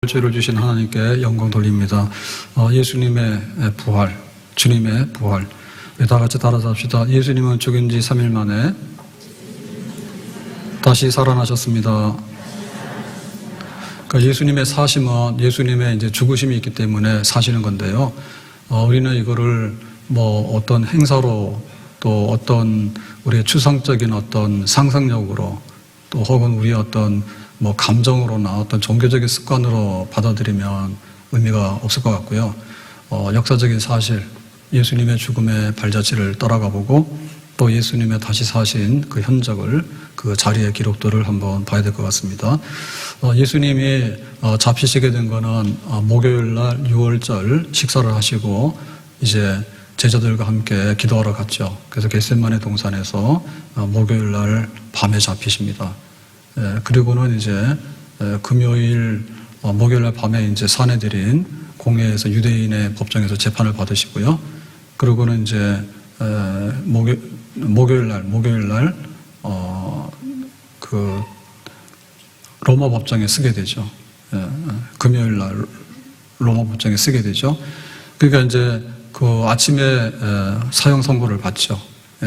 죄를 주신 하나님께 영광 돌립니다. 예수님의 부활, 주님의 부활. 다 같이 따라서 합시다. 예수님은 죽은 지 3일 만에 다시 살아나셨습니다. 그러니까 예수님의 사심은 예수님의 이제 죽으심이 있기 때문에 사시는 건데요. 우리는 이거를 뭐 어떤 행사로 또 어떤 우리의 추상적인 어떤 상상력으로 또 혹은 우리의 어떤 뭐 감정으로나 어떤 종교적인 습관으로 받아들이면 의미가 없을 것 같고요. 역사적인 사실, 예수님의 죽음의 발자취를 따라가 보고 또 예수님의 다시 사신 그 흔적을, 그 자리의 기록들을 한번 봐야 될 것 같습니다. 예수님이 잡히시게 된 거는 목요일 날 6월절 식사를 하시고 이제 제자들과 함께 기도하러 갔죠. 그래서 겟세마네 동산에서 목요일 날 밤에 잡히십니다. 그리고는 이제 금요일, 목요일 날 밤에 이제 사내들인 공회에서 유대인의 법정에서 재판을 받으시고요. 그리고는 이제 목요일 날 그 로마 법정에 쓰게 되죠. 금요일 날 로마 법정에 쓰게 되죠. 그러니까 이제 그 아침에 사형 선고를 받죠.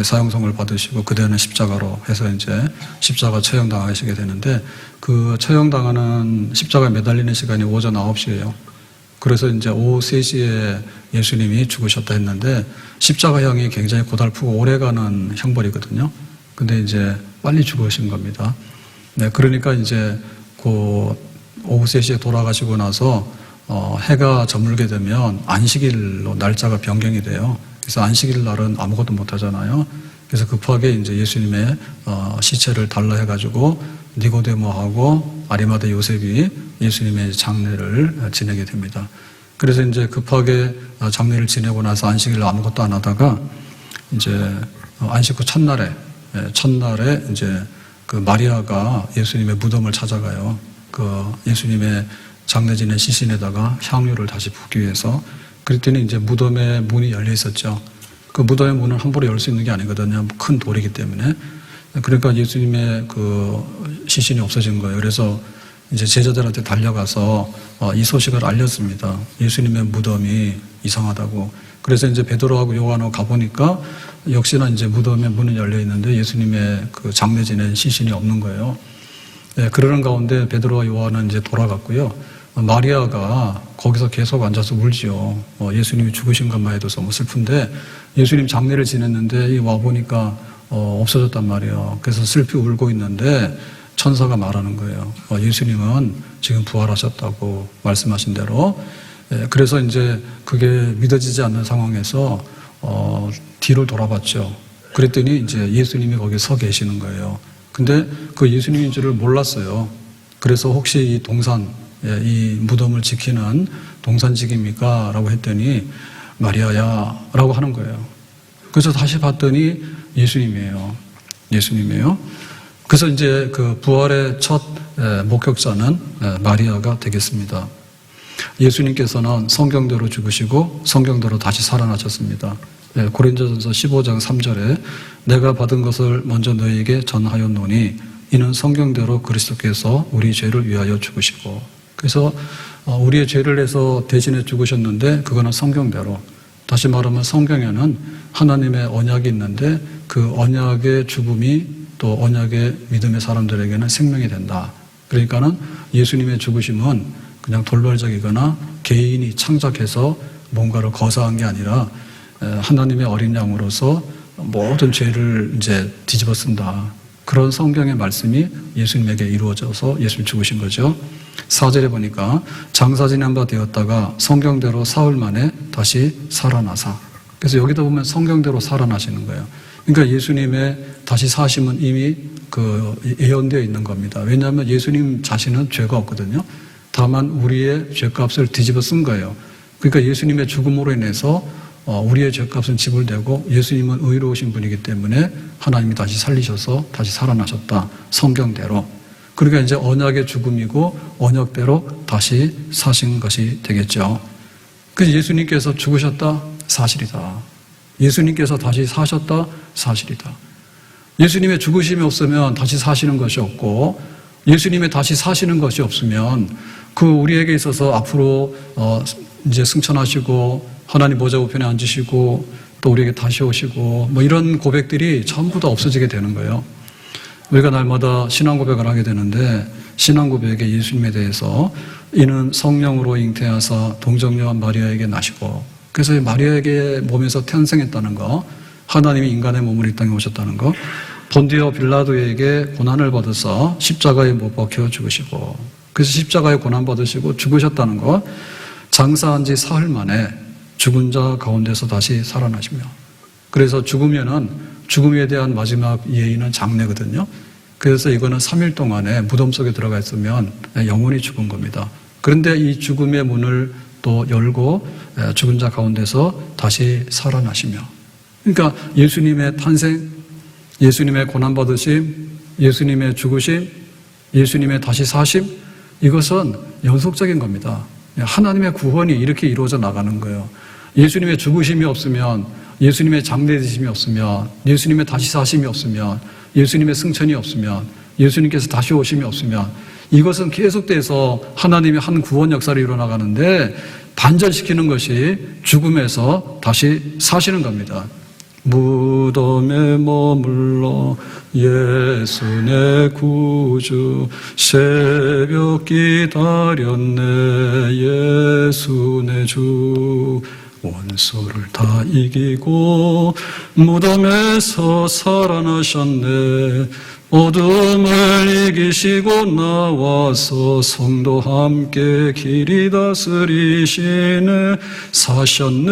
사형 선고를 받으시고 그대는 십자가로 해서 이제 십자가 처형당하시게 되는데 그 처형당하는 십자가에 매달리는 시간이 오전 9시예요. 그래서 이제 오후 3시에 예수님이 죽으셨다 했는데 십자가형이 굉장히 고달프고 오래가는 형벌이거든요. 근데 이제 빨리 죽으신 겁니다. 네, 그러니까 이제 그 오후 3시에 돌아가시고 나서 해가 저물게 되면 안식일로 날짜가 변경이 돼요. 그래서 안식일 날은 아무것도 못 하잖아요. 그래서 급하게 이제 예수님의 시체를 달라 해가지고 니고데모하고 아리마대 요셉이 예수님의 장례를 지내게 됩니다. 그래서 이제 급하게 장례를 지내고 나서 안식일 아무것도 안 하다가 이제 안식 후 첫날에 이제 그 마리아가 예수님의 무덤을 찾아가요. 그 예수님의 장례 지낸 시신에다가 향유를 다시 붓기 위해서. 그랬더니 이제 무덤의 문이 열려 있었죠. 그 무덤의 문은 함부로 열 수 있는 게 아니거든요. 큰 돌이기 때문에. 그러니까 예수님의 그 시신이 없어진 거예요. 그래서 이제 제자들한테 달려가서 이 소식을 알렸습니다. 예수님의 무덤이 이상하다고. 그래서 이제 베드로하고 요한하고 가보니까 역시나 이제 무덤의 문은 열려 있는데 예수님의 그 장례 지낸 시신이 없는 거예요. 네, 그러는 가운데 베드로와 요한은 이제 돌아갔고요. 마리아가 거기서 계속 앉아서 울지요. 예수님이 죽으신 것만 해도 너무 슬픈데 예수님 장례를 지냈는데 와보니까 없어졌단 말이에요. 그래서 슬피 울고 있는데 천사가 말하는 거예요. 예수님은 지금 부활하셨다고 말씀하신 대로. 그래서 이제 그게 믿어지지 않는 상황에서 뒤를 돌아봤죠. 그랬더니 이제 예수님이 거기 서 계시는 거예요. 근데 그 예수님인 줄을 몰랐어요. 그래서 혹시 이 동산, 이 무덤을 지키는 동산직입니까? 라고 했더니 마리아야 라고 하는 거예요. 그래서 다시 봤더니 예수님이에요. 그래서 이제 그 부활의 첫 목격자는 마리아가 되겠습니다. 예수님께서는 성경대로 죽으시고 성경대로 다시 살아나셨습니다. 고린도전서 15장 3절에 내가 받은 것을 먼저 너희에게 전하였노니 이는 성경대로 그리스도께서 우리 죄를 위하여 죽으시고. 그래서 우리의 죄를 해서 대신에 죽으셨는데 그거는 성경대로. 다시 말하면 성경에는 하나님의 언약이 있는데 그 언약의 죽음이 또 언약의 믿음의 사람들에게는 생명이 된다. 그러니까는 예수님의 죽으심은 그냥 돌발적이거나 개인이 창작해서 뭔가를 거사한 게 아니라 하나님의 어린 양으로서 모든 죄를 이제 뒤집어 쓴다. 그런 성경의 말씀이 예수님에게 이루어져서 예수님 죽으신 거죠. 4절에 보니까 장사 지낸 바 되었다가 성경대로 사흘 만에 다시 살아나사. 그래서 여기다 보면 성경대로 살아나시는 거예요. 그러니까 예수님의 다시 사심은 이미 그 예언되어 있는 겁니다. 왜냐하면 예수님 자신은 죄가 없거든요. 다만 우리의 죄값을 뒤집어 쓴 거예요. 그러니까 예수님의 죽음으로 인해서 우리의 죄값은 지불되고 예수님은 의로우신 분이기 때문에 하나님이 다시 살리셔서 다시 살아나셨다. 성경대로. 그러니까 이제 언약의 죽음이고 언약대로 다시 사신 것이 되겠죠. 그래서 예수님께서 죽으셨다? 사실이다. 예수님께서 다시 사셨다? 사실이다. 예수님의 죽으심이 없으면 다시 사시는 것이 없고 예수님의 다시 사시는 것이 없으면 그 우리에게 있어서 앞으로 이제 승천하시고 하나님 보좌 우편에 앉으시고 또 우리에게 다시 오시고 뭐 이런 고백들이 전부 다 없어지게 되는 거예요. 우리가 날마다 신앙 고백을 하게 되는데 신앙 고백에 예수님에 대해서 이는 성령으로 잉태하사 동정녀 마리아에게 나시고 그래서 마리아에게 몸에서 탄생했다는 거, 하나님이 인간의 몸을 이 땅에 오셨다는 거, 본디오 빌라도에게 고난을 받으사 십자가에 못 박혀 죽으시고 그래서 십자가에 고난 받으시고 죽으셨다는 거, 장사한 지 사흘 만에 죽은 자 가운데서 다시 살아나시며 그래서 죽으면은 죽음에 대한 마지막 예의는 장례거든요. 그래서 이거는 3일 동안에 무덤 속에 들어가 있으면 영원히 죽은 겁니다. 그런데 이 죽음의 문을 또 열고 죽은 자 가운데서 다시 살아나시며 그러니까 예수님의 탄생, 예수님의 고난받으심, 예수님의 죽으심, 예수님의 다시 사심 이것은 연속적인 겁니다. 하나님의 구원이 이렇게 이루어져 나가는 거예요. 예수님의 죽으심이 없으면 예수님의 장례되심이 없으면 예수님의 다시 사심이 없으면 예수님의 승천이 없으면 예수님께서 다시 오심이 없으면 이것은 계속돼서 하나님의 한 구원 역사를 이루어나가는데 반전시키는 것이 죽음에서 다시 사시는 겁니다. 무덤에 머물러 예수 내 구주 새벽 기다렸네 예수 내 주 원수를 다 이기고 무덤에서 살아나셨네 어둠을 이기시고 나와서 성도 함께 길이 다스리시네 사셨네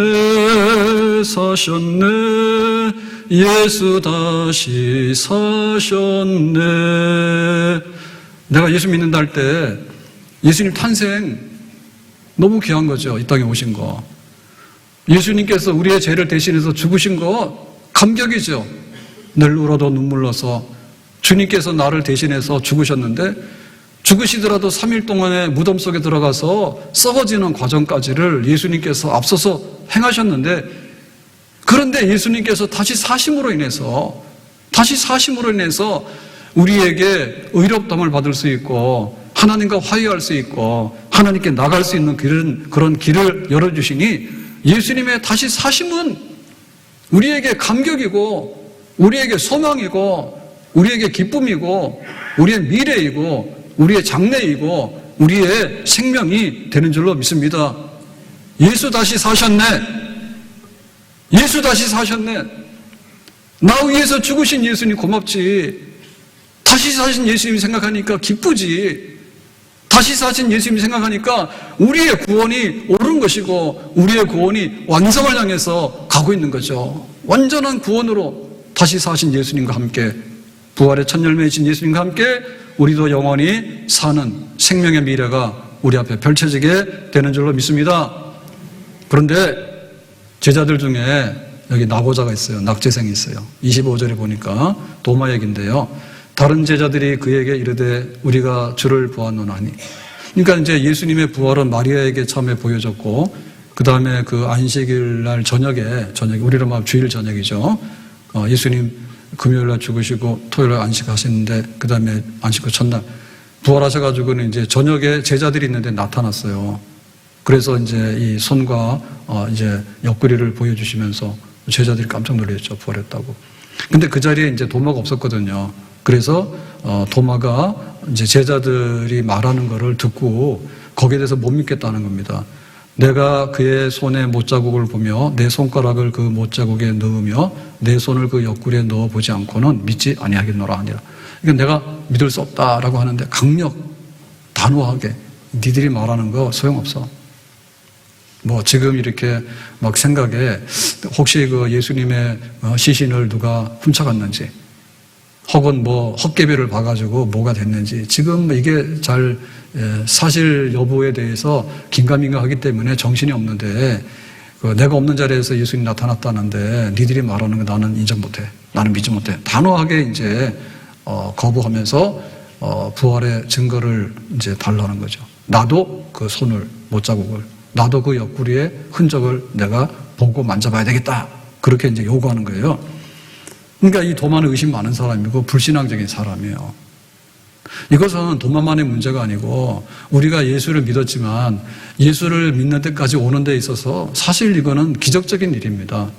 예수 다시 사셨네. 내가 예수 믿는다 할 때 예수님 탄생 너무 귀한 거죠. 이 땅에 오신 거. 예수님께서 우리의 죄를 대신해서 죽으신 거 감격이죠. 늘 울어도 눈물 나서 주님께서 나를 대신해서 죽으셨는데 죽으시더라도 3일 동안에 무덤 속에 들어가서 썩어지는 과정까지를 예수님께서 앞서서 행하셨는데 그런데 예수님께서 다시 사심으로 인해서 우리에게 의롭다함을 받을 수 있고 하나님과 화해할 수 있고 하나님께 나갈 수 있는 그런 길을 열어주시니 예수님의 다시 사심은 우리에게 감격이고 우리에게 소망이고 우리에게 기쁨이고 우리의 미래이고 우리의 장래이고 우리의 생명이 되는 줄로 믿습니다. 예수 다시 사셨네. 나 위해서 죽으신 예수님 고맙지. 다시 사신 예수님 생각하니까 기쁘지. 다시 사신 예수님 생각하니까 우리의 구원이 옳은 것이고 우리의 구원이 완성을 향해서 가고 있는 거죠. 완전한 구원으로 다시 사신 예수님과 함께 부활의 첫 열매이신 예수님과 함께 우리도 영원히 사는 생명의 미래가 우리 앞에 펼쳐지게 되는 줄로 믿습니다. 그런데 제자들 중에 여기 나고자가 있어요. 낙제생이 있어요. 25절에 보니까 도마 얘기인데요. 다른 제자들이 그에게 이르되 우리가 주를 보았노나니. 그러니까 이제 예수님의 부활은 마리아에게 처음에 보여졌고 그 다음에 그 안식일 날 저녁에 우리로 말하면 주일 저녁이죠. 예수님 금요일 날 죽으시고 토요일 날 안식하시는데 그 다음에 안식 후 첫날 부활하셔가지고는 이제 저녁에 제자들이 있는데 나타났어요. 그래서 이제 이 손과 이제 옆구리를 보여주시면서 제자들이 깜짝 놀랐죠. 부활했다고. 근데 그 자리에 이제 도마가 없었거든요. 그래서 도마가 이제 제자들이 말하는 거를 듣고 거기에 대해서 못 믿겠다는 겁니다. 내가 그의 손에 못자국을 보며 내 손가락을 그 못자국에 넣으며 내 손을 그 옆구리에 넣어보지 않고는 믿지 아니하겠노라 하니라. 그러니까 내가 믿을 수 없다라고 하는데 단호하게 니들이 말하는 거 소용없어. 뭐 지금 이렇게 막 생각에 혹시 그 예수님의 시신을 누가 훔쳐갔는지 혹은 뭐 헛개비를 봐가지고 뭐가 됐는지 지금 이게 잘 사실 여부에 대해서 긴가민가하기 때문에 정신이 없는데 내가 없는 자리에서 예수님이 나타났다는데 니들이 말하는 거 나는 인정 못해. 나는 믿지 못해. 단호하게 이제 거부하면서 부활의 증거를 이제 달라는 거죠. 나도 그 손을 못자국을 나도 그 옆구리의 흔적을 내가 보고 만져봐야 되겠다. 그렇게 이제 요구하는 거예요. 그러니까 이 도마는 의심 많은 사람이고 불신앙적인 사람이에요. 이것은 도마만의 문제가 아니고 우리가 예수를 믿었지만 예수를 믿는 데까지 오는 데 있어서 사실 이거는 기적적인 일입니다.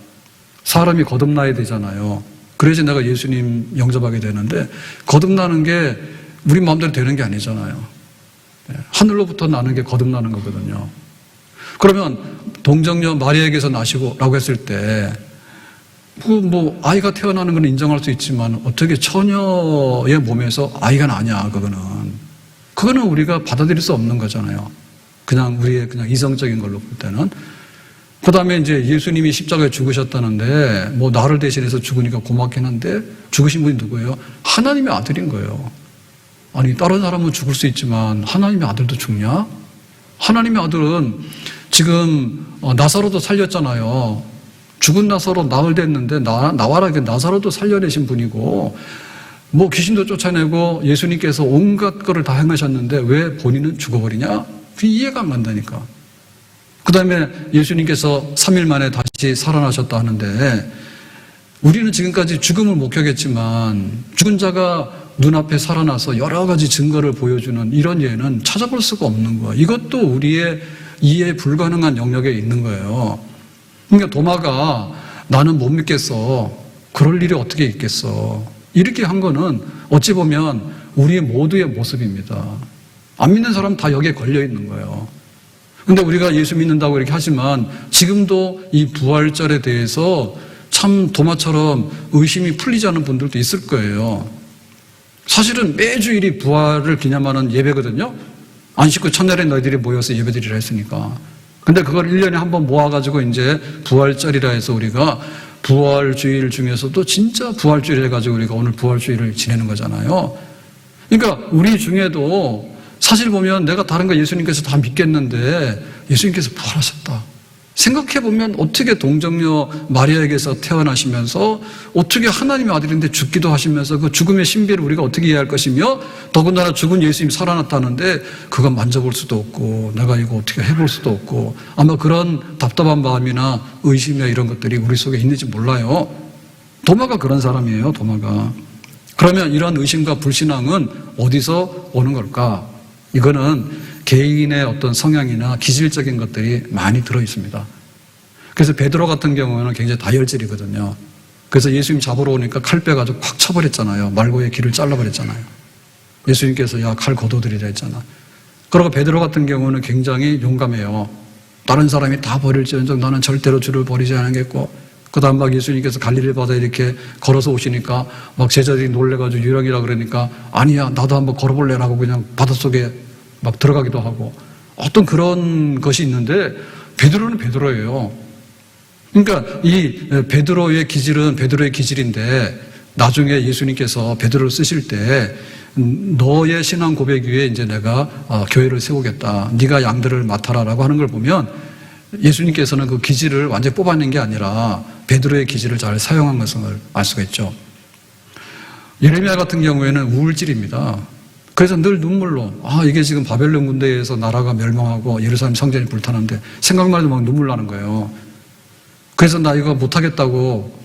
사람이 거듭나야 되잖아요. 그래야지 내가 예수님 영접하게 되는데 거듭나는 게 우리 마음대로 되는 게 아니잖아요. 하늘로부터 나는 게 거듭나는 거거든요. 그러면 동정녀 마리아에게서 나시고 라고 했을 때 아이가 태어나는 건 인정할 수 있지만 어떻게 처녀의 몸에서 아이가 나냐, 그거는 우리가 받아들일 수 없는 거잖아요. 그냥 우리의 그냥 이성적인 걸로 볼 때는. 그 다음에 이제 예수님이 십자가에 죽으셨다는데 나를 대신해서 죽으니까 고맙긴 한데 죽으신 분이 누구예요? 하나님의 아들인 거예요. 아니, 다른 사람은 죽을 수 있지만 하나님의 아들도 죽냐? 하나님의 아들은 지금 나사로도 살렸잖아요. 죽은 나사로 나흘 됐는데 나와라, 나사로도 살려내신 분이고 귀신도 쫓아내고 예수님께서 온갖 거를 다 행하셨는데 왜 본인은 죽어버리냐? 그게 이해가 안 간다니까. 그 다음에 예수님께서 3일 만에 다시 살아나셨다 하는데 우리는 지금까지 죽음을 목격했지만 죽은 자가 눈앞에 살아나서 여러 가지 증거를 보여주는 이런 예는 찾아볼 수가 없는 거야. 이것도 우리의 이해 불가능한 영역에 있는 거예요. 그러니까 도마가 나는 못 믿겠어. 그럴 일이 어떻게 있겠어. 이렇게 한 거는 어찌 보면 우리 모두의 모습입니다. 안 믿는 사람 다 여기에 걸려 있는 거예요. 근데 우리가 예수 믿는다고 이렇게 하지만 지금도 이 부활절에 대해서 참 도마처럼 의심이 풀리지 않은 분들도 있을 거예요. 사실은 매주일이 부활을 기념하는 예배거든요. 안식구 첫날에 너희들이 모여서 예배드리라 했으니까. 근데 그걸 1년에 한 번 모아가지고 이제 부활절이라 해서 우리가 부활주일 중에서도 진짜 부활주일 해가지고 우리가 오늘 부활주일을 지내는 거잖아요. 그러니까 우리 중에도 사실 보면 내가 다른 거 예수님께서 다 믿겠는데 예수님께서 부활하셨다. 생각해보면 어떻게 동정녀 마리아에게서 태어나시면서 어떻게 하나님의 아들인데 죽기도 하시면서 그 죽음의 신비를 우리가 어떻게 이해할 것이며 더군다나 죽은 예수님이 살아났다는데 그거 만져볼 수도 없고 내가 이거 어떻게 해볼 수도 없고 아마 그런 답답한 마음이나 의심이나 이런 것들이 우리 속에 있는지 몰라요. 도마가 그런 사람이에요. 도마가. 그러면 이런 의심과 불신앙은 어디서 오는 걸까? 이거는 개인의 어떤 성향이나 기질적인 것들이 많이 들어있습니다. 그래서 베드로 같은 경우는 굉장히 다혈질이거든요. 그래서 예수님 잡으러 오니까 칼 빼가지고 콱 쳐버렸잖아요. 말고의 길을 잘라버렸잖아요. 예수님께서 야, 칼 걷어들이라 했잖아. 그리고 베드로 같은 경우는 굉장히 용감해요. 다른 사람이 다 버릴지언정 나는 절대로 주를 버리지 않겠고 그 다음 막 예수님께서 갈릴리 바다에 이렇게 걸어서 오시니까 막 제자들이 놀래가지고 유령이라 그러니까 아니야 나도 한번 걸어볼래라고 그냥 바닷속에 막 들어가기도 하고 어떤 그런 것이 있는데 베드로는 베드로예요. 그러니까 이 베드로의 기질은 베드로의 기질인데 나중에 예수님께서 베드로를 쓰실 때 너의 신앙 고백 위에 이제 내가 교회를 세우겠다. 네가 양들을 맡아라라고 하는 걸 보면 예수님께서는 그 기질을 완전히 뽑아낸 게 아니라 베드로의 기질을 잘 사용한 것을 알 수가 있죠. 예레미야 같은 경우에는 우울질입니다. 그래서 늘 눈물로 이게 지금 바벨론 군대에서 나라가 멸망하고 예루살렘 성전이 불타는데 생각만 해도 막 눈물 나는 거예요. 그래서 나 이거 못하겠다고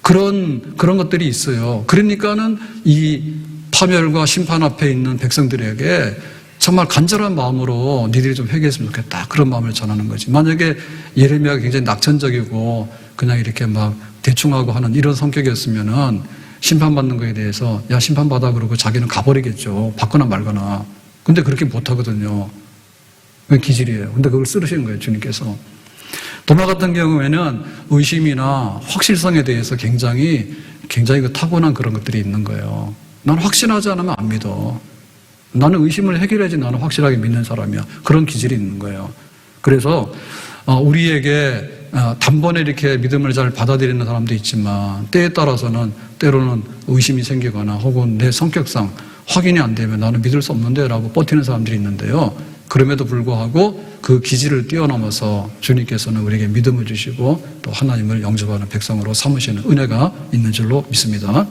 그런 것들이 있어요. 그러니까는 이 파멸과 심판 앞에 있는 백성들에게 정말 간절한 마음으로 니들이 좀 회개했으면 좋겠다. 그런 마음을 전하는 거지. 만약에 예레미야가 굉장히 낙천적이고 그냥 이렇게 막 대충하고 하는 이런 성격이었으면은 심판받는 거에 대해서 야 심판받아 그러고 자기는 가버리겠죠. 받거나 말거나. 근데 그렇게 못하거든요. 그게 기질이에요. 근데 그걸 쓰시는 거예요. 주님께서. 도마 같은 경우에는 의심이나 확실성에 대해서 굉장히 그 타고난 그런 것들이 있는 거예요. 나는 확신하지 않으면 안 믿어. 나는 의심을 해결해야지 나는 확실하게 믿는 사람이야. 그런 기질이 있는 거예요. 그래서 우리에게 단번에 이렇게 믿음을 잘 받아들이는 사람도 있지만 때에 따라서는 때로는 의심이 생기거나 혹은 내 성격상 확인이 안 되면 나는 믿을 수 없는데 라고 버티는 사람들이 있는데요. 그럼에도 불구하고 그 기질을 뛰어넘어서 주님께서는 우리에게 믿음을 주시고 또 하나님을 영접하는 백성으로 삼으시는 은혜가 있는 줄로 믿습니다.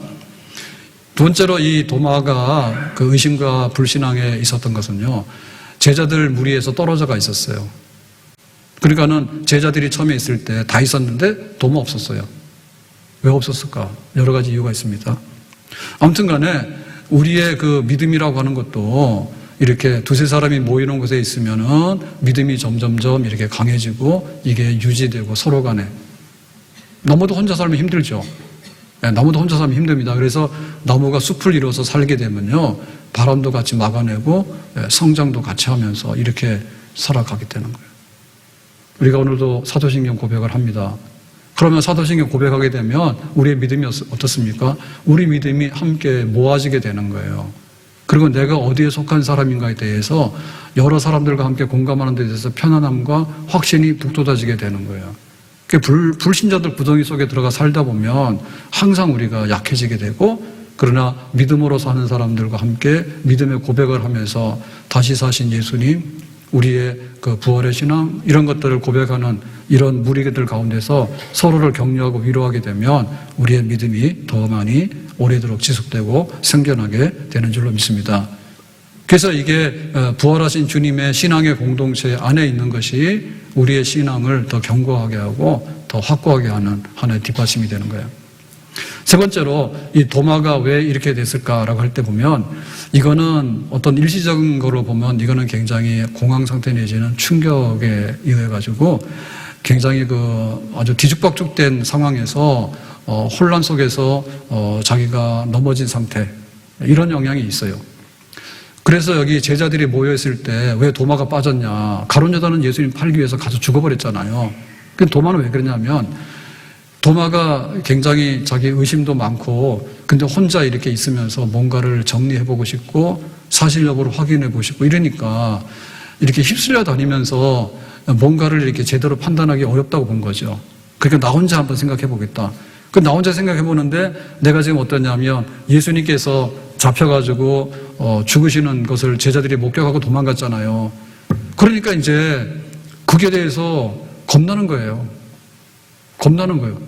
두 번째로 이 도마가 그 의심과 불신앙에 있었던 것은요. 제자들 무리에서 떨어져가 있었어요. 그러니까는 제자들이 처음에 있을 때 다 있었는데 도마 없었어요. 왜 없었을까? 여러 가지 이유가 있습니다. 아무튼 간에 우리의 그 믿음이라고 하는 것도 이렇게 두세 사람이 모이는 곳에 있으면은 믿음이 점점점 이렇게 강해지고 이게 유지되고 서로 간에 나무도 혼자 살면 힘들죠. 나무도 혼자 살면 힘듭니다. 그래서 나무가 숲을 이뤄서 살게 되면요, 바람도 같이 막아내고 성장도 같이 하면서 이렇게 살아가게 되는 거예요. 우리가 오늘도 사도신경 고백을 합니다. 그러면 사도신경 고백하게 되면 우리의 믿음이 어떻습니까? 우리 믿음이 함께 모아지게 되는 거예요. 그리고 내가 어디에 속한 사람인가에 대해서 여러 사람들과 함께 공감하는 데 대해서 편안함과 확신이 북돋아지게 되는 거예요. 불신자들 구덩이 속에 들어가 살다 보면 항상 우리가 약해지게 되고, 그러나 믿음으로 사는 사람들과 함께 믿음의 고백을 하면서 다시 사신 예수님, 우리의 그 부활의 신앙, 이런 것들을 고백하는 이런 무리들 가운데서 서로를 격려하고 위로하게 되면 우리의 믿음이 더 많이 오래도록 지속되고 생겨나게 되는 줄로 믿습니다. 그래서 이게 부활하신 주님의 신앙의 공동체 안에 있는 것이 우리의 신앙을 더 견고하게 하고 더 확고하게 하는 하나의 뒷받침이 되는 거예요. 세 번째로 이 도마가 왜 이렇게 됐을까라고 할 때 보면, 이거는 어떤 일시적인 거로 보면 이거는 굉장히 공황 상태 내지는 충격에 의해 가지고 굉장히 그 아주 뒤죽박죽된 상황에서 혼란 속에서 자기가 넘어진 상태, 이런 영향이 있어요. 그래서 여기 제자들이 모여있을 때 왜 도마가 빠졌냐, 가룟 유다는 예수님 팔기 위해서 가서 죽어버렸잖아요. 근데 도마는 왜 그러냐면, 도마가 굉장히 자기 의심도 많고, 근데 혼자 이렇게 있으면서 뭔가를 정리해보고 싶고 사실 여부를 확인해보고 싶고 이러니까 이렇게 휩쓸려 다니면서 뭔가를 이렇게 제대로 판단하기 어렵다고 본 거죠. 그러니까 나 혼자 한번 생각해보겠다. 나 혼자 생각해보는데 내가 지금 어떠냐면, 예수님께서 잡혀가지고 죽으시는 것을 제자들이 목격하고 도망갔잖아요. 그러니까 이제 그게 대해서 겁나는 거예요.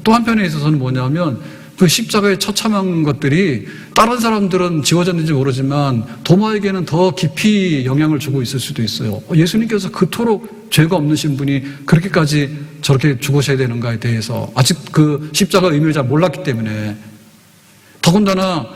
또 한편에 있어서는 뭐냐면, 그 십자가에 처참한 것들이 다른 사람들은 지워졌는지 모르지만 도마에게는 더 깊이 영향을 주고 있을 수도 있어요. 예수님께서 그토록 죄가 없으신 분이 그렇게까지 저렇게 죽으셔야 되는가에 대해서 아직 그 십자가 의미를 잘 몰랐기 때문에, 더군다나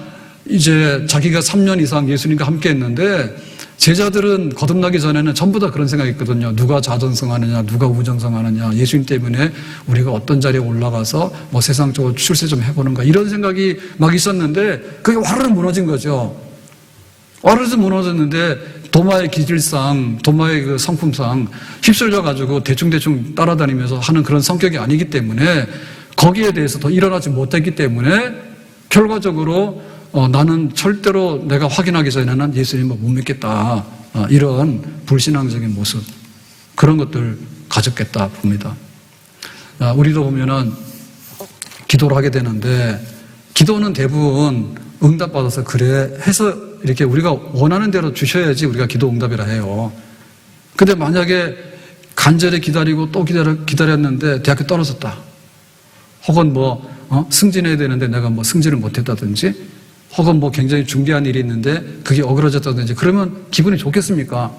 이제 자기가 3년 이상 예수님과 함께 했는데 제자들은 거듭나기 전에는 전부 다 그런 생각이 있거든요. 누가 자전성하느냐, 누가 우정성하느냐, 예수님 때문에 우리가 어떤 자리에 올라가서 뭐 세상적으로 출세 좀 해보는가, 이런 생각이 막 있었는데 그게 와르르 무너진 거죠. 와르르 무너졌는데 도마의 기질상, 도마의 그 성품상 휩쓸려가지고 대충대충 따라다니면서 하는 그런 성격이 아니기 때문에 거기에 대해서 더 일어나지 못했기 때문에 결과적으로 나는 절대로 내가 확인하기 전에는 예수님을 못 믿겠다, 이런 불신앙적인 모습, 그런 것들 가졌겠다 봅니다. 우리도 보면은 기도를 하게 되는데, 기도는 대부분 응답받아서 그래 해서 이렇게 우리가 원하는 대로 주셔야지 우리가 기도 응답이라 해요. 근데 만약에 간절히 기다리고 또 기다렸는데 대학교 떨어졌다, 혹은 승진해야 되는데 내가 승진을 못했다든지, 혹은 굉장히 중대한 일이 있는데 그게 어그러졌다든지, 그러면 기분이 좋겠습니까?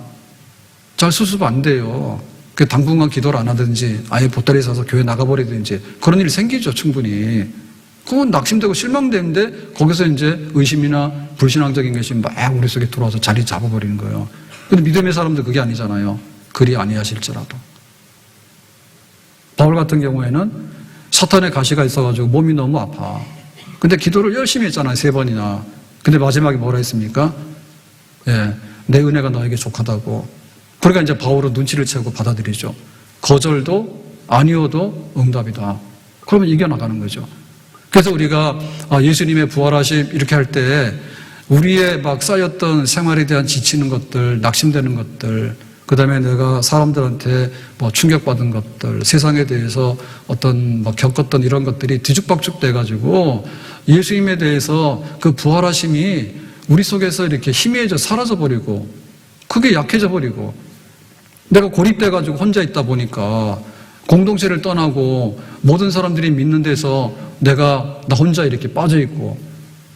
잘 수습 안 돼요. 당분간 기도를 안 하든지 아예 보따리 싸서 교회 나가버리든지 그런 일이 생기죠, 충분히. 그건 낙심되고 실망되는데 거기서 이제 의심이나 불신앙적인 것이 막 우리 속에 들어와서 자리 잡아버리는 거예요. 근데 믿음의 사람들 그게 아니잖아요. 그리 아니하실지라도. 바울 같은 경우에는 사탄의 가시가 있어가지고 몸이 너무 아파. 근데 기도를 열심히 했잖아요, 3번이나. 근데 마지막에 뭐라 했습니까? 내 은혜가 너에게 족하다고. 그러니까 이제 바울은 눈치를 채고 받아들이죠. 거절도 아니어도 응답이다. 그러면 이겨나가는 거죠. 그래서 우리가 예수님의 부활하심 이렇게 할 때 우리의 막 쌓였던 생활에 대한 지치는 것들, 낙심되는 것들, 그 다음에 내가 사람들한테 충격받은 것들, 세상에 대해서 어떤 겪었던 이런 것들이 뒤죽박죽 돼가지고 예수님에 대해서 그 부활하심이 우리 속에서 이렇게 희미해져 사라져버리고, 그게 약해져버리고, 내가 고립돼가지고 혼자 있다 보니까 공동체를 떠나고 모든 사람들이 믿는 데서 나 혼자 이렇게 빠져있고,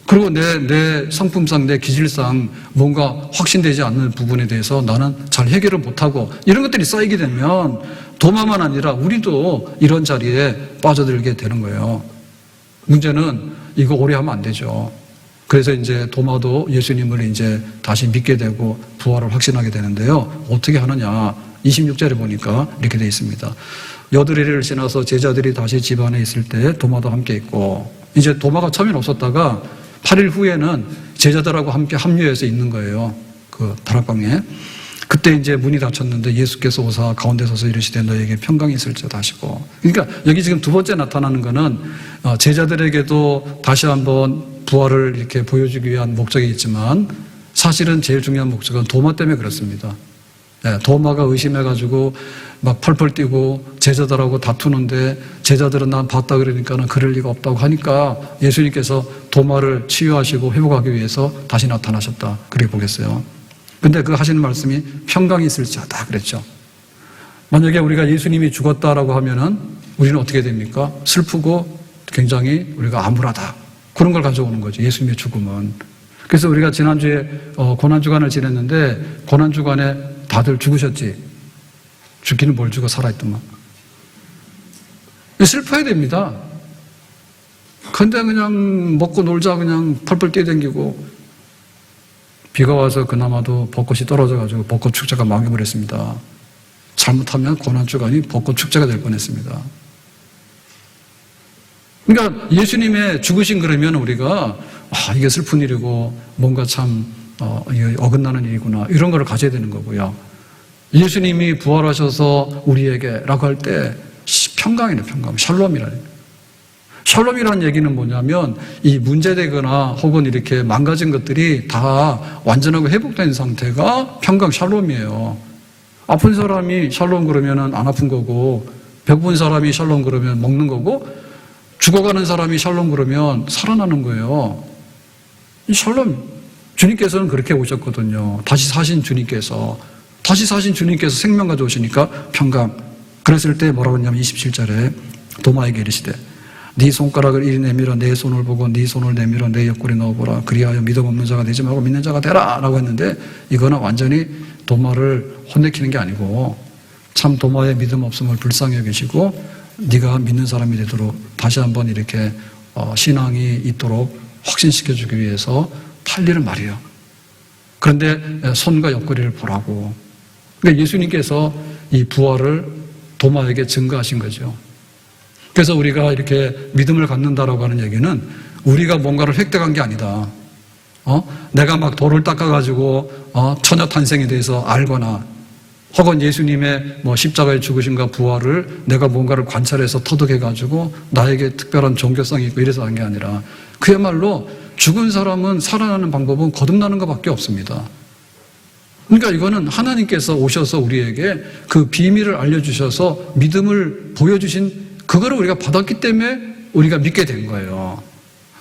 그리고 내 성품상, 내 기질상 뭔가 확신되지 않는 부분에 대해서 나는 잘 해결을 못하고, 이런 것들이 쌓이게 되면 도마만 아니라 우리도 이런 자리에 빠져들게 되는 거예요. 문제는 이거 오래 하면 안 되죠. 그래서 이제 도마도 예수님을 이제 다시 믿게 되고 부활을 확신하게 되는데요. 어떻게 하느냐? 26절에 보니까 이렇게 되어 있습니다. 여드레를 지나서 제자들이 다시 집 안에 있을 때 도마도 함께 있고, 이제 도마가 처음엔 없었다가 8일 후에는 제자들하고 함께 합류해서 있는 거예요. 그 다락방에. 그때 이제 문이 닫혔는데 예수께서 오사 가운데 서서 이르시되 너에게 평강이 있을지어다 하시고. 그러니까 여기 지금 두 번째 나타나는 거는 제자들에게도 다시 한번 부활을 이렇게 보여주기 위한 목적이 있지만 사실은 제일 중요한 목적은 도마 때문에 그렇습니다. 네, 도마가 의심해가지고 막 펄펄 뛰고 제자들하고 다투는데 제자들은 난 봤다 그러니까는 그럴 리가 없다고 하니까 예수님께서 도마를 치유하시고 회복하기 위해서 다시 나타나셨다. 그렇게 보겠어요. 근데 그 하시는 말씀이 평강이 있을지어다 그랬죠. 만약에 우리가 예수님이 죽었다라고 하면은 우리는 어떻게 됩니까? 슬프고 굉장히 우리가 암울하다. 그런 걸 가져오는 거죠. 예수님의 죽음은. 그래서 우리가 지난주에 고난주간을 지냈는데 고난주간에 다들 죽으셨지. 죽기는 뭘 죽어 살아있더만. 슬퍼야 됩니다. 근데 그냥 먹고 놀자 그냥 펄펄 뛰어다니고 비가 와서 그나마도 벚꽃이 떨어져가지고 벚꽃 축제가 망해버렸습니다. 잘못하면 고난주간이 벚꽃 축제가 될 뻔했습니다. 그러니까 예수님의 죽으신 그러면 우리가 이게 슬픈 일이고 뭔가 참 어긋나는 일이구나 이런 걸 가져야 되는 거고요. 예수님이 부활하셔서 우리에게라고 할 때 평강이네. 평강. 샬롬이라는. 샬롬이라는 얘기는 뭐냐면 이 문제되거나 혹은 이렇게 망가진 것들이 다 완전하고 회복된 상태가 평강 샬롬이에요. 아픈 사람이 샬롬 그러면 안 아픈 거고 배고픈 사람이 샬롬 그러면 먹는 거고 죽어가는 사람이 샬롬 그러면 살아나는 거예요. 이 샬롬 주님께서는 그렇게 오셨거든요. 다시 사신 주님께서 생명 가져오시니까 평강. 그랬을 때 뭐라고 했냐면 27절에 도마에게 이르시되 네 손가락을 이리 내밀어 내 손을 보고 네 손을 내밀어 내 옆구리 넣어보라. 그리하여 믿음 없는 자가 되지 말고 믿는 자가 되라 라고 했는데 이거는 완전히 도마를 혼내키는 게 아니고 참 도마의 믿음 없음을 불쌍히 여기시고 네가 믿는 사람이 되도록 다시 한번 이렇게 신앙이 있도록 확신시켜주기 위해서 탄리를 말이에요. 그런데 손과 옆구리를 보라고. 그러니까 예수님께서 이 부활을 도마에게 증거하신 거죠. 그래서 우리가 이렇게 믿음을 갖는다라고 하는 얘기는 우리가 뭔가를 획득한 게 아니다. 내가 막 돌을 닦아가지고 처녀 탄생에 대해서 알거나 혹은 예수님의 십자가의 죽으심과 부활을 내가 뭔가를 관찰해서 터득해가지고 나에게 특별한 종교성이 있고 이래서 한 게 아니라 그야말로 죽은 사람은 살아나는 방법은 거듭나는 것밖에 없습니다. 그러니까 이거는 하나님께서 오셔서 우리에게 그 비밀을 알려주셔서 믿음을 보여주신 그거를 우리가 받았기 때문에 우리가 믿게 된 거예요.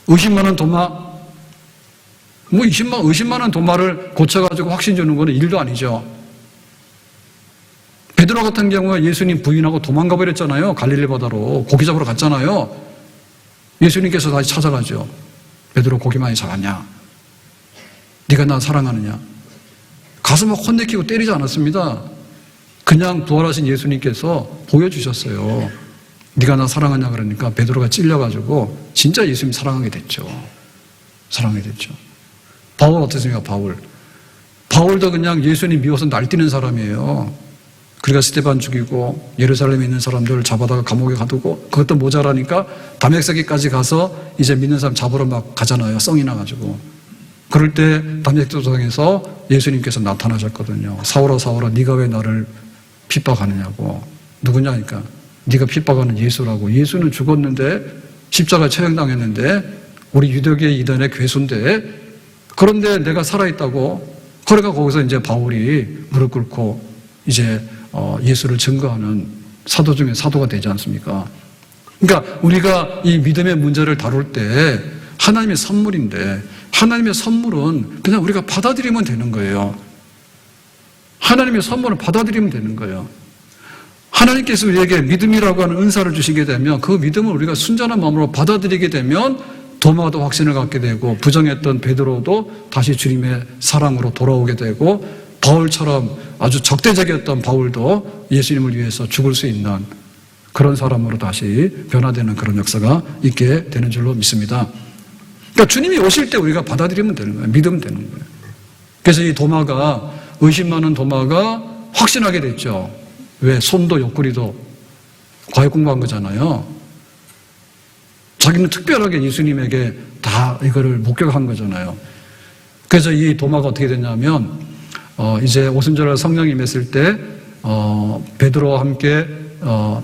의심만 한 도마, 의심만 한 도마를 고쳐가지고 확신 주는 거는 일도 아니죠. 베드로 같은 경우에 예수님 부인하고 도망가 버렸잖아요. 갈릴리 바다로 고기 잡으러 갔잖아요. 예수님께서 다시 찾아가죠. 베드로 고기 많이 잡았냐? 네가 나 사랑하느냐? 가서 막 혼내키고 때리지 않았습니다. 그냥 부활하신 예수님께서 보여주셨어요. 네가 나 사랑하냐 그러니까 베드로가 찔려가지고 진짜 예수님 사랑하게 됐죠. 바울 어땠습니까? 바울도 그냥 예수님 미워서 날뛰는 사람이에요. 그러니까 스데반 죽이고 예루살렘에 있는 사람들 잡아다가 감옥에 가두고 그것도 모자라니까 다메섹까지 가서 이제 믿는 사람 잡으러 막 가잖아요. 썽이 나가지고. 그럴 때 다메섹도상에서 예수님께서 나타나셨거든요. 사울아 사울아 네가 왜 나를 핍박하느냐고. 누구냐니까 네가 핍박하는 예수라고. 예수는 죽었는데 십자가에 처형당했는데 우리 유대계 이단의 괴수인데 그런데 내가 살아있다고. 그러니까 거기서 이제 바울이 무릎 꿇고 이제 예수를 증거하는 사도 중에 사도가 되지 않습니까? 그러니까 우리가 이 믿음의 문제를 다룰 때 하나님의 선물인데 하나님의 선물은 그냥 우리가 받아들이면 되는 거예요. 하나님의 선물을 받아들이면 되는 거예요. 하나님께서 우리에게 믿음이라고 하는 은사를 주시게 되면 그 믿음을 우리가 순전한 마음으로 받아들이게 되면 도마도 확신을 갖게 되고 부정했던 베드로도 다시 주님의 사랑으로 돌아오게 되고 바울처럼 아주 적대적이었던 바울도 예수님을 위해서 죽을 수 있는 그런 사람으로 다시 변화되는 그런 역사가 있게 되는 줄로 믿습니다. 그러니까 주님이 오실 때 우리가 받아들이면 되는 거예요. 믿으면 되는 거예요. 그래서 이 도마가, 의심 많은 도마가 확신하게 됐죠. 왜? 손도 옆구리도 과외 공부한 거잖아요. 자기는 특별하게 예수님에게 다 이거를 목격한 거잖아요. 그래서 이 도마가 어떻게 됐냐면, 이제 오순절날 성령이 임했을 때, 베드로와 함께,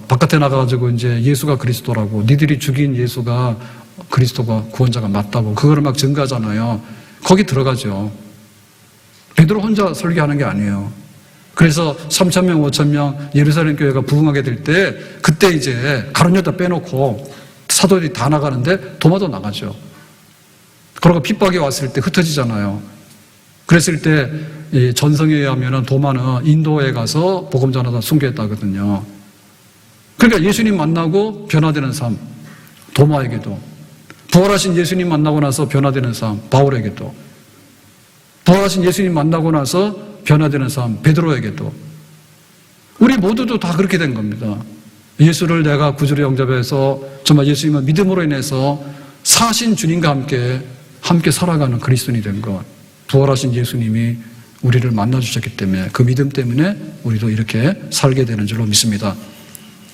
바깥에 나가가지고 이제 예수가 그리스도라고, 니들이 죽인 예수가 그리스도가 구원자가 맞다고, 그거를 막 증거하잖아요. 거기 들어가죠. 베드로 혼자 설교하는 게 아니에요. 그래서 3,000명, 5,000명 예루살렘 교회가 부흥하게 될 때, 그때 이제 가룟 유다 빼놓고 사도들이 다 나가는데 도마도 나가죠. 그리고 핍박이 왔을 때 흩어지잖아요. 그랬을 때 이 전성에 의하면 도마는 인도에 가서 복음 전하다 순교했다거든요. 그러니까 예수님 만나고 변화되는 삶, 도마에게도, 부활하신 예수님 만나고 나서 변화되는 삶, 바울에게도, 부활하신 예수님 만나고 나서 변화되는 삶, 베드로에게도, 우리 모두도 다 그렇게 된 겁니다. 예수를 내가 구주로 영접해서 정말 예수님을 믿음으로 인해서 사신 주님과 함께 살아가는 그리스도인이 된 것, 부활하신 예수님이 우리를 만나주셨기 때문에, 그 믿음 때문에 우리도 이렇게 살게 되는 줄로 믿습니다.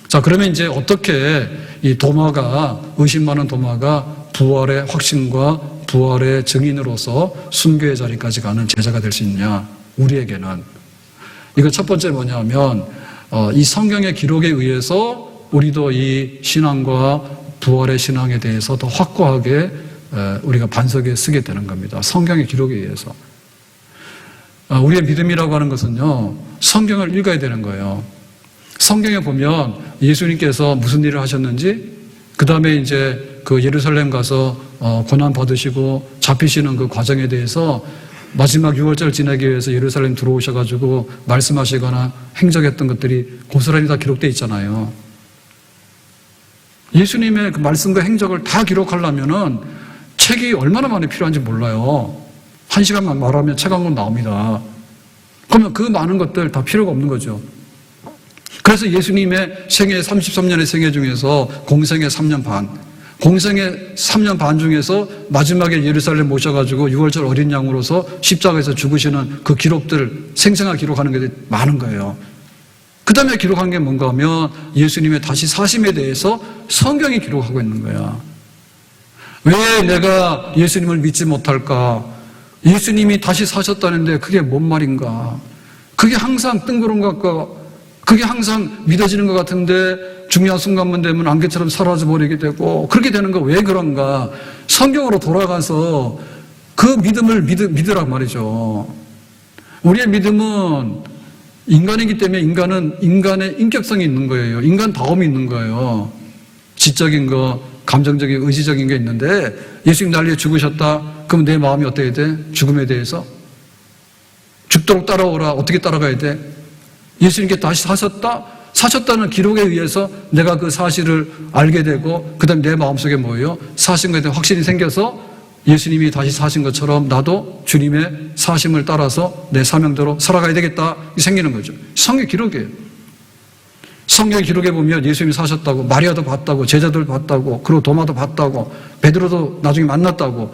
자, 그러면 이제 어떻게 이 도마가, 의심 많은 도마가 부활의 확신과 부활의 증인으로서 순교의 자리까지 가는 제자가 될 수 있느냐? 우리에게는 이거 첫 번째 뭐냐면, 이 성경의 기록에 의해서 우리도 이 신앙과 부활의 신앙에 대해서 더 확고하게 우리가 반석에 쓰게 되는 겁니다. 성경의 기록에 의해서. 우리의 믿음이라고 하는 것은요, 성경을 읽어야 되는 거예요. 성경에 보면 예수님께서 무슨 일을 하셨는지, 그 다음에 이제 그 예루살렘 가서 고난 받으시고 잡히시는 그 과정에 대해서 마지막 6월절 지나기 위해서 예루살렘 들어오셔가지고 말씀하시거나 행적했던 것들이 고스란히 다 기록되어 있잖아요. 예수님의 그 말씀과 행적을 다 기록하려면은 책이 얼마나 많이 필요한지 몰라요. 1시간만 말하면 책 한 권 나옵니다. 그러면 그 많은 것들 다 필요가 없는 거죠. 그래서 예수님의 생애 33년의 생애 중에서 공생의 3년 반, 공생의 3년 반 중에서 마지막에 예루살렘 모셔가지고 6월절 어린 양으로서 십자가에서 죽으시는 그 기록들, 생생하게 기록하는 게 많은 거예요. 그 다음에 기록한 게 뭔가 하면 예수님의 다시 사심에 대해서 성경이 기록하고 있는 거야. 왜 내가 예수님을 믿지 못할까? 예수님이 다시 사셨다는데 그게 뭔 말인가? 그게 항상 뜬구름 같고, 그게 항상 믿어지는 것 같은데 중요한 순간만 되면 안개처럼 사라져버리게 되고, 그렇게 되는 거 왜 그런가? 성경으로 돌아가서 그 믿음을 믿으란 말이죠. 우리의 믿음은 인간이기 때문에 인간은 인간의 인격성이 있는 거예요. 인간다움이 있는 거예요. 지적인 거, 감정적인, 의지적인 게 있는데, 예수님 날 위해 죽으셨다? 그럼 내 마음이 어떻게 돼? 죽음에 대해서? 죽도록 따라오라. 어떻게 따라가야 돼? 예수님께 다시 사셨다? 사셨다는 기록에 의해서 내가 그 사실을 알게 되고, 그 다음에 내 마음속에 뭐예요? 사신 것에 대한 확신이 생겨서 예수님이 다시 사신 것처럼 나도 주님의 사심을 따라서 내 사명대로 살아가야 되겠다. 생기는 거죠. 성경 기록이에요. 성경 기록에 보면 예수님이 사셨다고, 마리아도 봤다고, 제자들 봤다고, 그리고 도마도 봤다고, 베드로도 나중에 만났다고,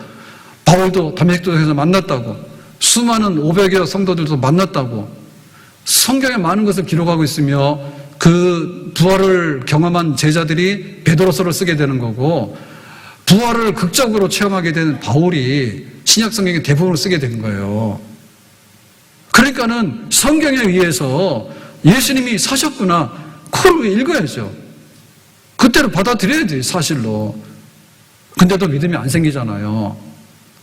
바울도 다메섹도에서 만났다고, 수많은 500여 성도들도 만났다고, 성경에 많은 것을 기록하고 있으며 그 부활을 경험한 제자들이 베드로서를 쓰게 되는 거고, 부활을 극적으로 체험하게 된 바울이 신약 성경의 대부분을 쓰게 된 거예요. 그러니까는 성경에 의해서 예수님이 사셨구나, 그걸 읽어야죠. 그때를 받아들여야지, 사실로. 근데도 믿음이 안 생기잖아요.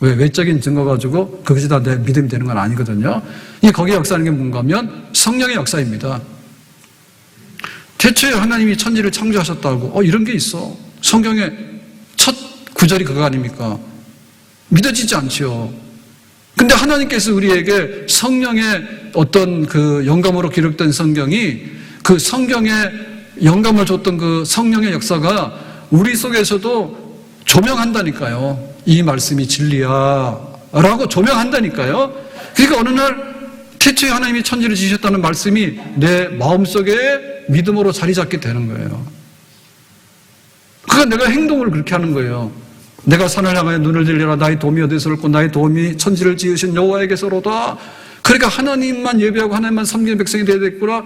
왜? 외적인 증거 가지고 그것이 다 내 믿음이 되는 건 아니거든요. 거기에 역사하는 게 뭔가 하면 성령의 역사입니다. 태초에 하나님이 천지를 창조하셨다고, 이런 게 있어. 성경의 첫 구절이 그거 아닙니까? 믿어지지 않지요. 근데 하나님께서 우리에게 성령의 어떤 그 영감으로 기록된 성경이, 그 성경에 영감을 줬던 그 성령의 역사가 우리 속에서도 조명한다니까요. 이 말씀이 진리야 라고 조명한다니까요. 그러니까 어느 날 태초에 하나님이 천지를 지으셨다는 말씀이 내 마음속에 믿음으로 자리 잡게 되는 거예요. 그러니까 내가 행동을 그렇게 하는 거예요. 내가 산을 향하여 눈을 들리라. 나의 도움이 어디서 올고 나의 도움이 천지를 지으신 여호와에게서로다. 그러니까 하나님만 예배하고 하나님만 섬기는 백성이 되어야 되겠구나.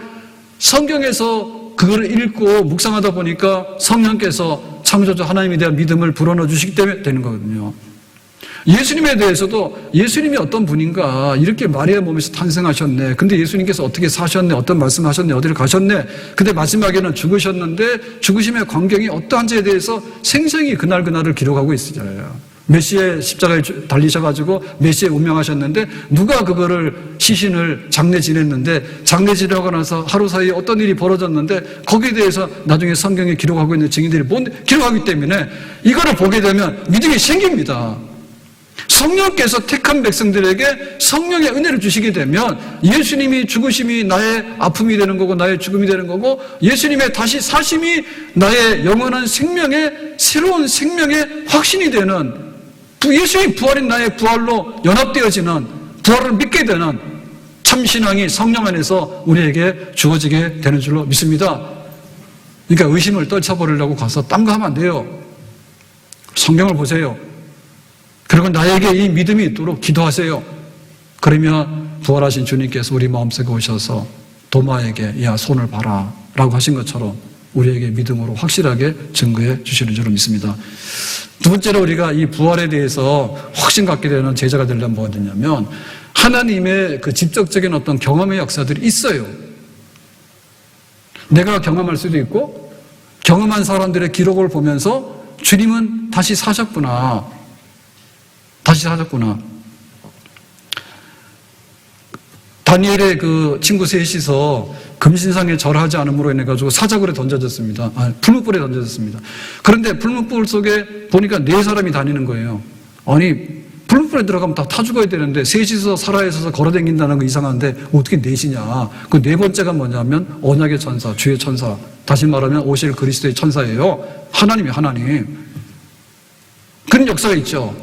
성경에서 그걸 읽고 묵상하다 보니까 성령께서 창조주 하나님에 대한 믿음을 불어넣어 주시기 때문에 되는 거거든요. 예수님에 대해서도 예수님이 어떤 분인가, 이렇게 마리아 몸에서 탄생하셨네. 근데 예수님께서 어떻게 사셨네, 어떤 말씀하셨네, 어디를 가셨네. 근데 마지막에는 죽으셨는데 죽으심의 광경이 어떠한지에 대해서 생생히 그날을 기록하고 있잖아요. 메시아의 십자가에 달리셔가지고 메시아에 운명하셨는데 누가 그거를 시신을 장례 지냈는데 장례 지내고 나서 하루 사이에 어떤 일이 벌어졌는데 거기에 대해서 나중에 성경에 기록하고 있는 증인들이 기록하기 때문에 이거를 보게 되면 믿음이 생깁니다. 성령께서 택한 백성들에게 성령의 은혜를 주시게 되면 예수님이 죽으심이 나의 아픔이 되는 거고 나의 죽음이 되는 거고 예수님의 다시 사심이 나의 영원한 생명의 새로운 생명의 확신이 되는 예수의 부활인 나의 부활로 연합되어지는 부활을 믿게 되는 참신앙이 성령 안에서 우리에게 주어지게 되는 줄로 믿습니다. 그러니까 의심을 떨쳐버리려고 가서 딴 거 하면 안 돼요. 성경을 보세요. 그리고 나에게 이 믿음이 있도록 기도하세요. 그러면 부활하신 주님께서 우리 마음속에 오셔서 도마에게 야 손을 봐라 라고 하신 것처럼 우리에게 믿음으로 확실하게 증거해 주시는 줄로 믿습니다. 두 번째로 우리가 이 부활에 대해서 확신 갖게 되는 제자가 되려면 뭐가 되냐면 하나님의 그 직접적인 어떤 경험의 역사들이 있어요. 내가 경험할 수도 있고 경험한 사람들의 기록을 보면서 주님은 다시 사셨구나. 다니엘의 그 친구 셋이서 금신상에 절하지 않음으로 인해 가지고 사자굴에 던져졌습니다. 풀무불에 던져졌습니다. 그런데 풀무불 속에 보니까 4사람이 다니는 거예요. 아니 풀무불에 들어가면 다 타 죽어야 되는데 셋이서 살아있어서 걸어다닌다는 거 이상한데 어떻게 넷이냐. 그 4번째가 뭐냐면 언약의 천사, 주의 천사, 다시 말하면 오실 그리스도의 천사예요. 하나님. 그런 역사가 있죠.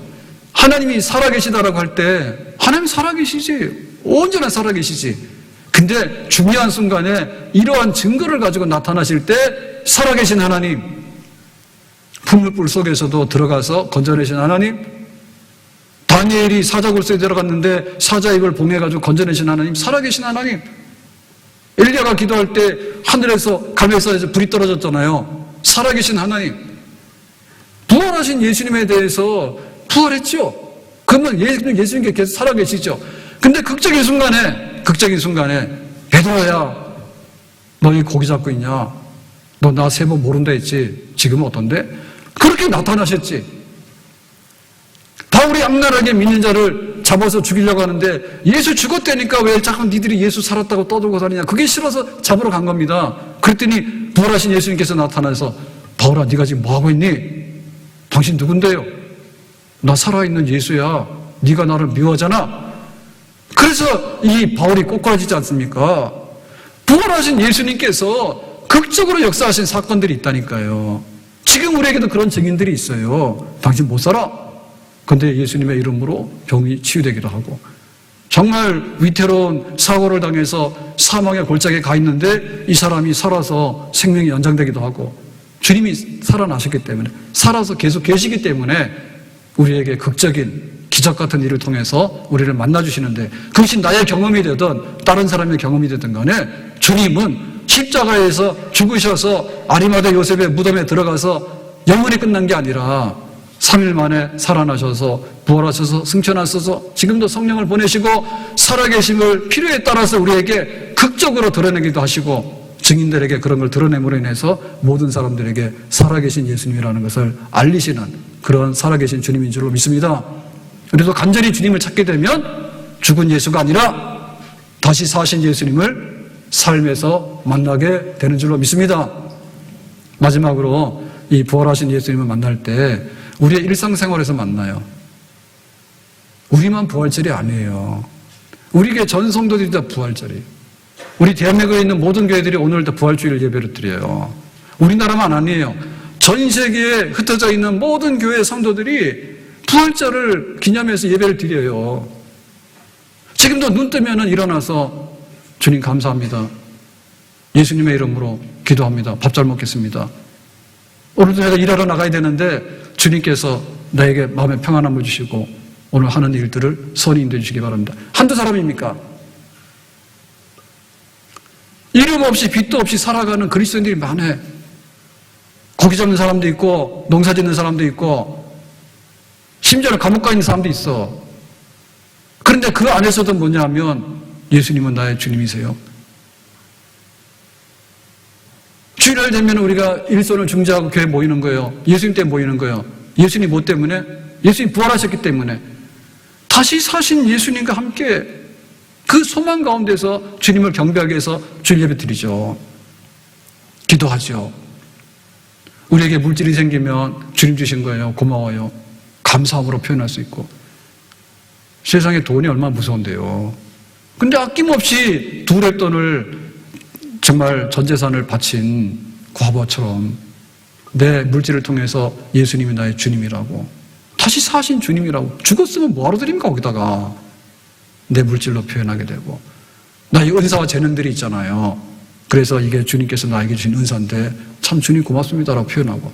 하나님이 살아계시다라고 할 때 하나님 살아계시지. 온전히 살아계시지. 근데 중요한 순간에 이러한 증거를 가지고 나타나실 때 살아계신 하나님, 풀무불 속에서도 들어가서 건져내신 하나님, 다니엘이 사자굴 속에 들어갔는데 사자 입을 봉해가지고 건져내신 하나님, 살아계신 하나님, 엘리야가 기도할 때 하늘에서 감에서 불이 떨어졌잖아요. 살아계신 하나님, 부활하신 예수님에 대해서 부활했죠. 그러면 예수님께 계속 살아계시죠. 근데 극적인 순간에 베드로야 너 왜 고기 잡고 있냐? 너 나 3번 모른다 했지? 지금은 어떤데? 그렇게 나타나셨지. 바울이 악랄하게 믿는 자를 잡아서 죽이려고 하는데 예수 죽었다니까 왜 자꾸 니들이 예수 살았다고 떠들고 다니냐? 그게 싫어서 잡으러 간 겁니다. 그랬더니 부활하신 예수님께서 나타나서 바울아 네가 지금 뭐하고 있니? 당신 누군데요? 나 살아있는 예수야. 네가 나를 미워하잖아. 그래서 이 바울이 꼬꾸라지지 않습니까? 부활하신 예수님께서 극적으로 역사하신 사건들이 있다니까요. 지금 우리에게도 그런 증인들이 있어요. 당신 못 살아. 근데 예수님의 이름으로 병이 치유되기도 하고 정말 위태로운 사고를 당해서 사망의 골짜기에 가 있는데 이 사람이 살아서 생명이 연장되기도 하고 주님이 살아나셨기 때문에 살아서 계속 계시기 때문에 우리에게 극적인 기적 같은 일을 통해서 우리를 만나주시는데 그것이 나의 경험이 되든 다른 사람의 경험이 되든 간에 주님은 십자가에서 죽으셔서 아리마대 요셉의 무덤에 들어가서 영원히 끝난 게 아니라 3일 만에 살아나셔서 부활하셔서 승천하셔서 지금도 성령을 보내시고 살아계심을 필요에 따라서 우리에게 극적으로 드러내기도 하시고 증인들에게 그런 걸 드러냄으로 인해서 모든 사람들에게 살아계신 예수님이라는 것을 알리시는 그런 살아계신 주님인 줄로 믿습니다. 그래서 간절히 주님을 찾게 되면 죽은 예수가 아니라 다시 사신 예수님을 삶에서 만나게 되는 줄로 믿습니다. 마지막으로 이 부활하신 예수님을 만날 때 우리의 일상생활에서 만나요. 우리만 부활절이 아니에요. 우리에게 전 성도들이 다 부활절이에요. 우리 대한민국에 있는 모든 교회들이 오늘 다 부활주일 예배를 드려요. 우리나라만 아니에요. 전 세계에 흩어져 있는 모든 교회 성도들이 부활절을 기념해서 예배를 드려요. 지금도 눈 뜨면 일어나서 주님 감사합니다. 예수님의 이름으로 기도합니다. 밥 잘 먹겠습니다. 오늘도 내가 일하러 나가야 되는데 주님께서 나에게 마음의 평안함을 주시고 오늘 하는 일들을 선히 인도해 주시기 바랍니다. 한두 사람입니까? 이름 없이 빚도 없이 살아가는 그리스도인들이 많아. 고기 잡는 사람도 있고 농사 짓는 사람도 있고 심지어는 감옥 가 있는 사람도 있어. 그런데 그 안에서도 뭐냐 하면 예수님은 나의 주님이세요. 주일날 되면 우리가 일손을 중재하고 교회에 모이는 거예요. 예수님 때문에 모이는 거예요. 예수님 뭐 때문에? 예수님 부활하셨기 때문에. 다시 사신 예수님과 함께 그 소망 가운데서 주님을 경배하기 위해서 주일 예배 드리죠. 기도하죠. 우리에게 물질이 생기면 주님 주신 거예요. 고마워요. 감사함으로 표현할 수 있고. 세상에 돈이 얼마나 무서운데요. 근데 아낌없이 두 랩돈을 정말 전 재산을 바친 과부하처럼 내 물질을 통해서 예수님이 나의 주님이라고, 다시 사신 주님이라고, 죽었으면 뭐하러 드립니까? 거기다가 내 물질로 표현하게 되고, 나의 은사와 재능들이 있잖아요. 그래서 이게 주님께서 나에게 주신 은사인데 참 주님 고맙습니다라고 표현하고,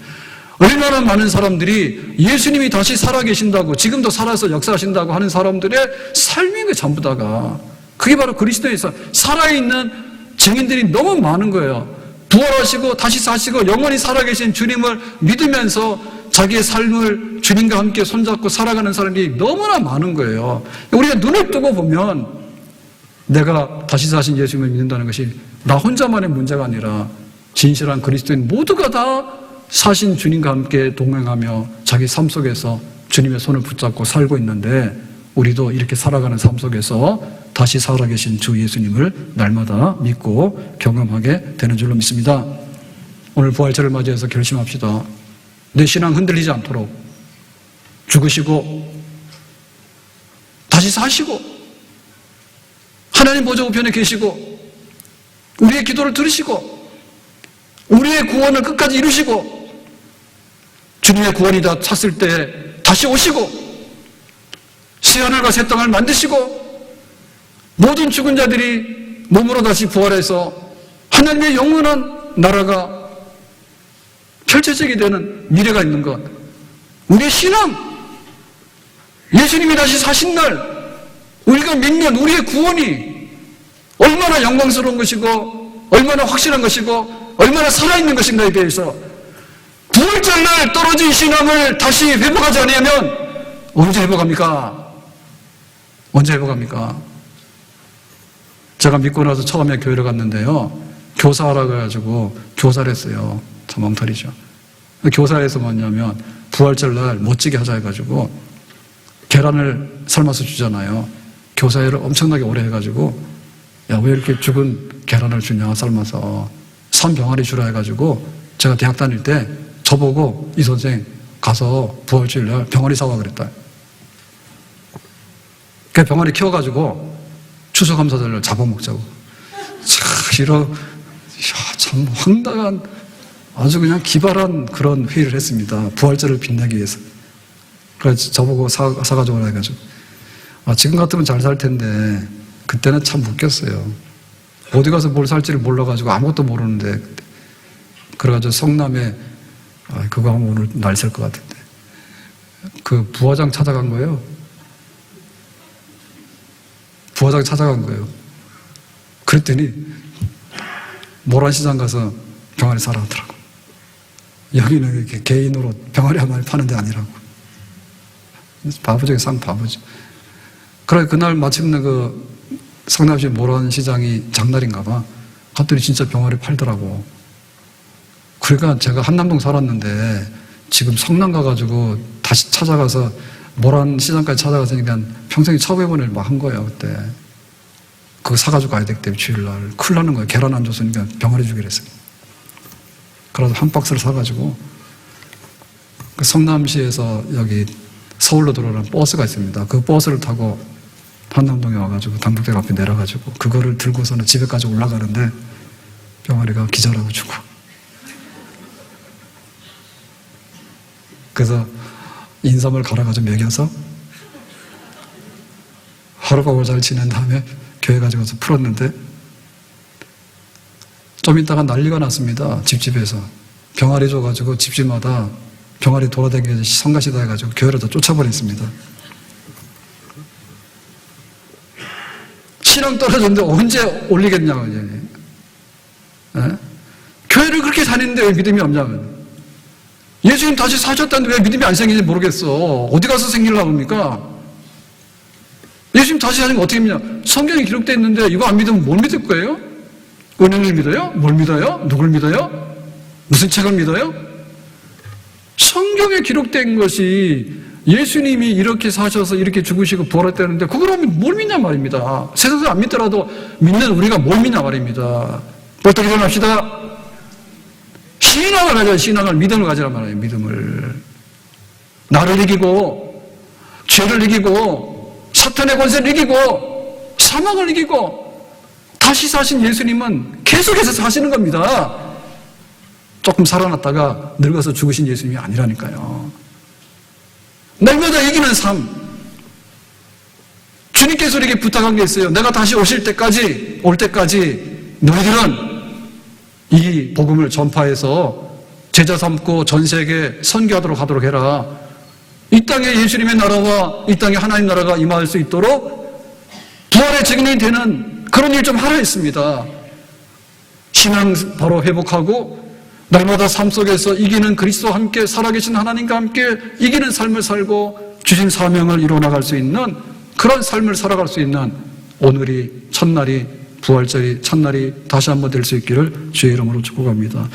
얼마나 많은 사람들이 예수님이 다시 살아계신다고, 지금도 살아서 역사하신다고 하는 사람들의 삶이 그 전부 다가, 그게 바로 그리스도에서 살아있는 증인들이 너무 많은 거예요. 부활하시고 다시 사시고 영원히 살아계신 주님을 믿으면서 자기의 삶을 주님과 함께 손잡고 살아가는 사람이 너무나 많은 거예요. 우리가 눈을 뜨고 보면 내가 다시 사신 예수님을 믿는다는 것이 나 혼자만의 문제가 아니라 진실한 그리스도인 모두가 다 사신 주님과 함께 동행하며 자기 삶 속에서 주님의 손을 붙잡고 살고 있는데, 우리도 이렇게 살아가는 삶 속에서 다시 살아계신 주 예수님을 날마다 믿고 경험하게 되는 줄로 믿습니다. 오늘 부활절을 맞이해서 결심합시다. 내 신앙 흔들리지 않도록 죽으시고 다시 사시고 하나님 보좌 우편에 계시고 우리의 기도를 들으시고 우리의 구원을 끝까지 이루시고 주님의 구원이 다 찼을 때 다시 오시고 새하늘과 새 땅을 만드시고 모든 죽은 자들이 몸으로 다시 부활해서 하나님의 영원한 나라가 펼쳐지게 되는 미래가 있는 것, 우리의 신앙, 예수님이 다시 사신 날 우리가 믿는 우리의 구원이 얼마나 영광스러운 것이고 얼마나 확실한 것이고 얼마나 살아있는 것인가에 대해서 부활절 날 떨어진 신앙을 다시 회복하지 않으면 언제 회복합니까? 언제 회복합니까? 제가 믿고 나서 처음에 교회를 갔는데요, 교사하라고 해가지고 교사를 했어요. 참 엉터리죠. 교사에서 뭐냐면 부활절 날 멋지게 하자 해가지고 계란을 삶아서 주잖아요. 교사회를 엄청나게 오래 해가지고, 야, 왜 이렇게 죽은 계란을 주냐 삶아서, 산병아리 주라 해가지고 제가 대학 다닐 때 저보고 이 선생 가서 부활절 날 병아리 사와 그랬다. 그 병아리 키워가지고 추수감사절을 잡아먹자고. 참 황당한, 아주 그냥 기발한 그런 회의를 했습니다. 부활절을 빛내기 위해서. 그래서 저보고 사가지고 오라 해가지고. 지금 같으면 잘 살 텐데 그때는 참 웃겼어요. 어디 가서 뭘 살지를 몰라가지고 아무것도 모르는데, 그래가지고 성남에 그거 하면 오늘 날 셀 것 같은데 그 부화장 찾아간 거예요. 부화장 찾아간 거예요. 그랬더니 모란시장 가서 병아리 사러 하더라고. 여기는 이렇게 개인으로 병아리 한 마리 파는 데 아니라고. 바보 중에 상 바보죠. 그래, 그날 마침내 그 성남시 모란시장이 장날인가 봐. 갔더니 진짜 병아리 팔더라고. 그러니까 제가 한남동 살았는데 지금 성남 가가지고 다시 찾아가서 모란시장까지 찾아갔으니까 평생에 처음해보낼 막 한 거예요, 그때. 그거 사가지고 가야 되기 때문에 주일날. 큰일 나는 거예요. 계란 안 줬으니까 병아리 주기로 했어요. 그래서 한 박스를 사가지고 그 성남시에서 여기 서울로 들어오는 버스가 있습니다. 그 버스를 타고 한남동에 와가지고 당북대교 앞에 내려가지고 그거를 들고서는 집에까지 올라가는데 병아리가 기절하고 죽고. 그래서 인삼을 갈아가지고 먹여서 하룻밤을 잘 지낸 다음에 교회 가져가서 풀었는데 좀 있다가 난리가 났습니다. 집집에서 병아리 줘가지고 집집마다 병아리 돌아다니면서 성가시다 해가지고 교회를 다 쫓아버렸습니다. 신앙 떨어졌는데 언제 올리겠냐고. 교회를 그렇게 다니는데 왜 믿음이 없냐면, 예수님 다시 사셨다는데 왜 믿음이 안 생기는지 모르겠어. 어디 가서 생기려고 합니까? 예수님 다시 사시면 어떻게 믿냐? 성경에 기록되어 있는데 이거 안 믿으면 뭘 믿을 거예요? 은행을 믿어요? 뭘 믿어요? 누굴 믿어요? 무슨 책을 믿어요? 성경에 기록된 것이 예수님이 이렇게 사셔서 이렇게 죽으시고 부활했다는데 그걸 하면 뭘 믿냐 말입니다. 세상에서 안 믿더라도 믿는 우리가 뭘 믿냐 말입니다. 벌떡 일어납시다. 신앙을 가져야, 신앙을, 믿음을 가져란 말이에요. 믿음을. 나를 이기고 죄를 이기고 사탄의 권세를 이기고 사망을 이기고 다시 사신 예수님은 계속해서 사시는 겁니다. 조금 살아났다가 늙어서 죽으신 예수님이 아니라니까요. 날마다 이기는 삶. 주님께서 우리에게 부탁한 게 있어요. 내가 다시 올 때까지 너희들은 이 복음을 전파해서 제자 삼고 전 세계에 선교하도록 하도록 해라. 이 땅에 예수님의 나라와 이 땅에 하나님 나라가 임할 수 있도록 부활의 증인이 되는 그런 일 좀 하라 했습니다. 신앙 바로 회복하고 날마다 삶 속에서 이기는 그리스도와 함께 살아계신 하나님과 함께 이기는 삶을 살고 주신 사명을 이루어나갈 수 있는 그런 삶을 살아갈 수 있는 오늘이 첫날이 부활절이 첫날이 다시 한번 될 수 있기를 주의 이름으로 축복합니다.